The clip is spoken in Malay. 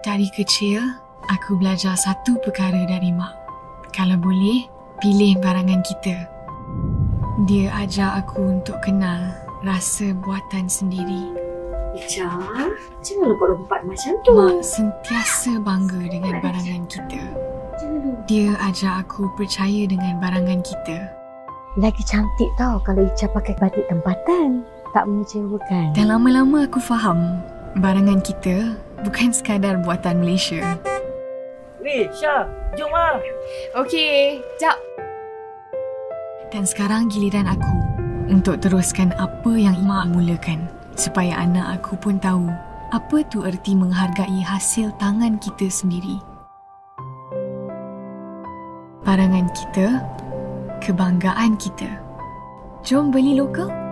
Dari kecil, aku belajar satu perkara dari Mak. Kalau boleh, pilih barangan kita. Dia ajar aku untuk kenal rasa buatan sendiri. Ica, jangan lompat-lompat macam tu. Mak sentiasa bangga dengan barangan kita. Dia ajar aku percaya dengan barangan kita. Lagi cantik tau kalau Ica pakai batik tempatan. Tak mengecewakan. Dan lama-lama aku faham, barangan kita bukan sekadar buatan Malaysia. Weh, Syah, jom lah. Okey, jap. Dan sekarang giliran aku untuk teruskan apa yang Mak mulakan, supaya anak aku pun tahu apa tu erti menghargai hasil tangan kita sendiri. Barangan kita, kebanggaan kita. Jom beli lokal.